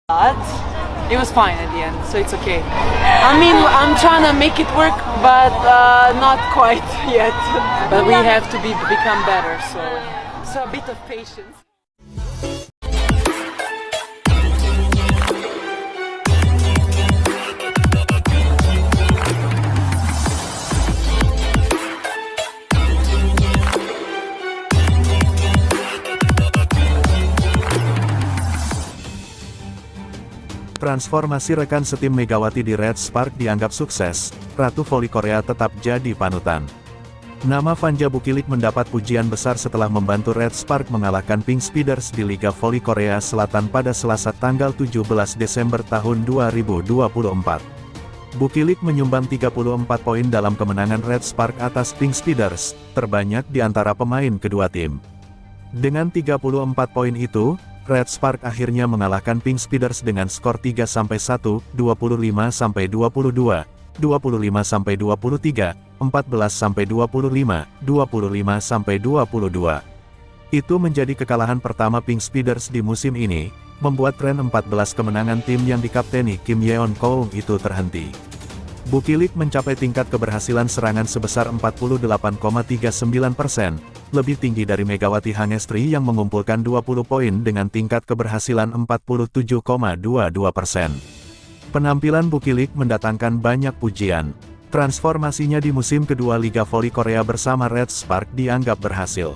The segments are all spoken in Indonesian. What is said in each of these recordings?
But it was fine at the end, so it's okay. I mean, I'm trying to make it work, but not quite yet. But we have to become better, so a bit of patience. Transformasi rekan setim Megawati di Red Spark dianggap sukses, Ratu Voli Korea tetap jadi panutan. Nama Vanja Bukilik mendapat pujian besar setelah membantu Red Spark mengalahkan Pink Speeders di Liga Voli Korea Selatan pada Selasa tanggal 17 Desember tahun 2024. Bukilik menyumbang 34 poin dalam kemenangan Red Spark atas Pink Speeders, terbanyak di antara pemain kedua tim. Dengan 34 poin itu, Red Spark akhirnya mengalahkan Pink Speeders dengan skor 3-1, 25-22, 25-23, 14-25, 25-22. Itu menjadi kekalahan pertama Pink Speeders di musim ini, membuat tren 14 kemenangan tim yang dikapteni Kim Yeon Koung itu terhenti. Bukilik mencapai tingkat keberhasilan serangan sebesar 48,39%, lebih tinggi dari Megawati Hangestri yang mengumpulkan 20 poin dengan tingkat keberhasilan 47,22%. Penampilan Bukilik mendatangkan banyak pujian. Transformasinya di musim kedua Liga Voli Korea bersama Red Spark dianggap berhasil.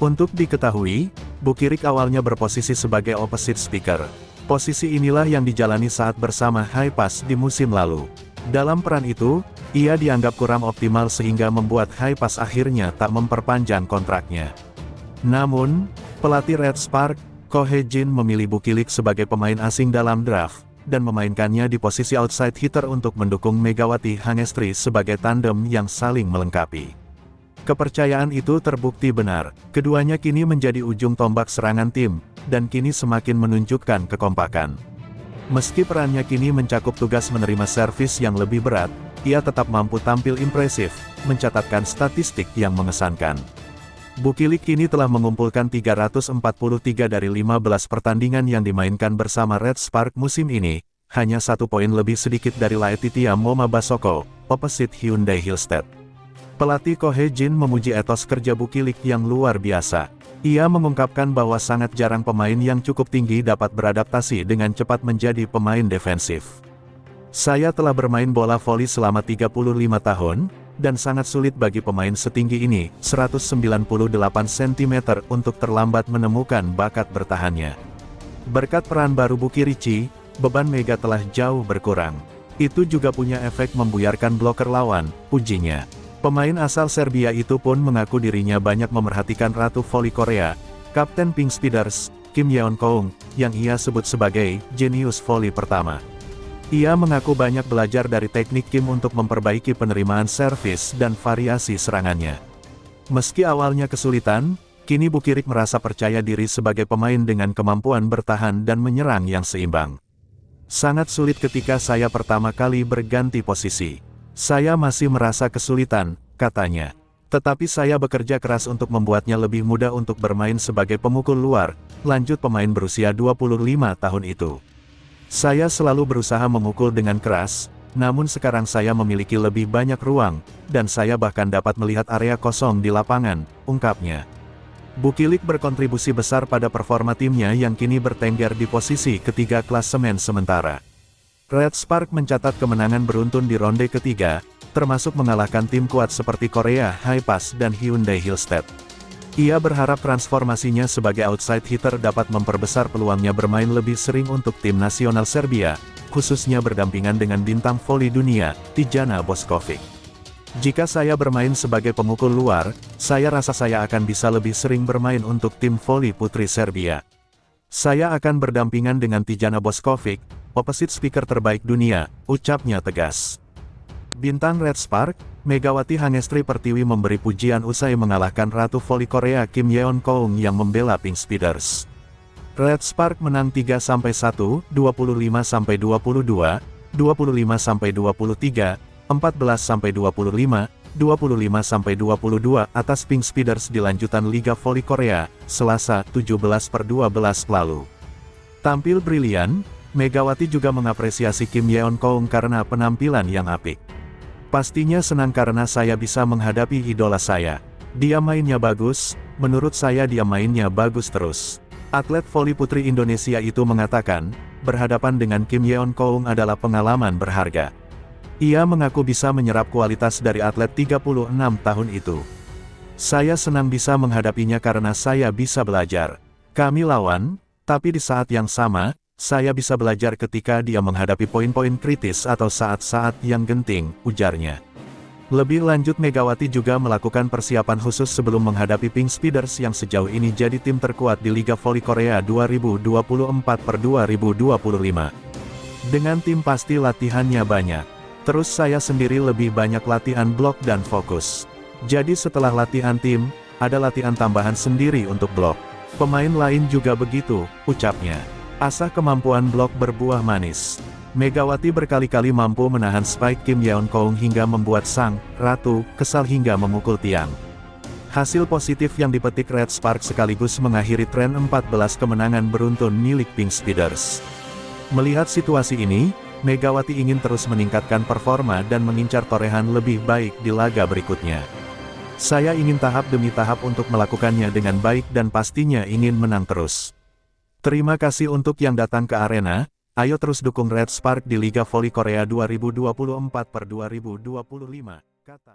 Untuk diketahui, Bukilik awalnya berposisi sebagai opposite speaker. Posisi inilah yang dijalani saat bersama High Pass di musim lalu. Dalam peran itu, ia dianggap kurang optimal sehingga membuat High Pass akhirnya tak memperpanjang kontraknya. Namun, pelatih Red Spark, Ko Hye-jin memilih Bukilik sebagai pemain asing dalam draft, dan memainkannya di posisi outside hitter untuk mendukung Megawati Hangestri sebagai tandem yang saling melengkapi. Kepercayaan itu terbukti benar, keduanya kini menjadi ujung tombak serangan tim, dan kini semakin menunjukkan kekompakan. Meski perannya kini mencakup tugas menerima servis yang lebih berat, ia tetap mampu tampil impresif, mencatatkan statistik yang mengesankan. Bukilik kini telah mengumpulkan 343 dari 15 pertandingan yang dimainkan bersama Red Spark musim ini, hanya 1 poin lebih sedikit dari Laetitia Moma Basoko, opposite Hyundai Hillstead. Pelatih Ko Hye-jin memuji etos kerja Bukilik yang luar biasa. Ia mengungkapkan bahwa sangat jarang pemain yang cukup tinggi dapat beradaptasi dengan cepat menjadi pemain defensif. Saya telah bermain bola voli selama 35 tahun, dan sangat sulit bagi pemain setinggi ini, 198 cm untuk terlambat menemukan bakat bertahannya. Berkat peran baru Buki Rici, beban Mega telah jauh berkurang. Itu juga punya efek membuyarkan bloker lawan, pujinya. Pemain asal Serbia itu pun mengaku dirinya banyak memerhatikan Ratu Voli Korea, Kapten Pink Speeders, Kim Yeon Koung, yang ia sebut sebagai jenius voli pertama. Ia mengaku banyak belajar dari teknik Kim untuk memperbaiki penerimaan servis dan variasi serangannya. Meski awalnya kesulitan, kini Bukilik merasa percaya diri sebagai pemain dengan kemampuan bertahan dan menyerang yang seimbang. Sangat sulit ketika saya pertama kali berganti posisi. Saya masih merasa kesulitan, katanya. Tetapi saya bekerja keras untuk membuatnya lebih mudah untuk bermain sebagai pemukul luar, lanjut pemain berusia 25 tahun itu. Saya selalu berusaha memukul dengan keras, namun sekarang saya memiliki lebih banyak ruang, dan saya bahkan dapat melihat area kosong di lapangan, ungkapnya. Bukilik berkontribusi besar pada performa timnya yang kini bertengger di posisi ketiga klasemen sementara. Red Spark mencatat kemenangan beruntun di ronde ketiga, termasuk mengalahkan tim kuat seperti Korea High Pass dan Hyundai Hillstead. Ia berharap transformasinya sebagai outside hitter dapat memperbesar peluangnya bermain lebih sering untuk tim nasional Serbia, khususnya berdampingan dengan bintang voli dunia, Tijana Bošković. Jika saya bermain sebagai pemukul luar, saya rasa saya akan bisa lebih sering bermain untuk tim voli putri Serbia. Saya akan berdampingan dengan Tijana Bošković, opposite speaker terbaik dunia, ucapnya tegas. Bintang Red Spark, Megawati Hangestri Pertiwi memberi pujian usai mengalahkan Ratu Voli Korea Kim Yeon Koung yang membela Pink Speeders. Red Spark menang 3-1, 25-22, 25-23, 14-25, 25-22 atas Pink Speeders di lanjutan Liga Voli Korea, Selasa 17/12 lalu. Tampil brilian, Megawati juga mengapresiasi Kim Yeon Koung karena penampilan yang apik. Pastinya senang karena saya bisa menghadapi idola saya. Dia mainnya bagus, menurut saya dia mainnya bagus terus. Atlet voli putri Indonesia itu mengatakan, berhadapan dengan Kim Yeon Koung adalah pengalaman berharga. Ia mengaku bisa menyerap kualitas dari atlet 36 tahun itu. Saya senang bisa menghadapinya karena saya bisa belajar. Kami lawan, tapi di saat yang sama, saya bisa belajar ketika dia menghadapi poin-poin kritis atau saat-saat yang genting, ujarnya. Lebih lanjut Megawati juga melakukan persiapan khusus sebelum menghadapi Pink Speeders yang sejauh ini jadi tim terkuat di Liga Voli Korea 2024-2025. Dengan tim pasti latihannya banyak. Terus saya sendiri lebih banyak latihan blok dan fokus. Jadi setelah latihan tim, ada latihan tambahan sendiri untuk blok. Pemain lain juga begitu, ucapnya. Asah kemampuan blok berbuah manis. Megawati berkali-kali mampu menahan spike Kim Yeon Koung hingga membuat sang ratu kesal hingga memukul tiang. Hasil positif yang dipetik Red Spark sekaligus mengakhiri tren 14 kemenangan beruntun milik Pink Speeders. Melihat situasi ini, Megawati ingin terus meningkatkan performa dan mengincar torehan lebih baik di laga berikutnya. Saya ingin tahap demi tahap untuk melakukannya dengan baik dan pastinya ingin menang terus. Terima kasih untuk yang datang ke arena, ayo terus dukung Red Spark di Liga Voli Korea 2024-2025, kata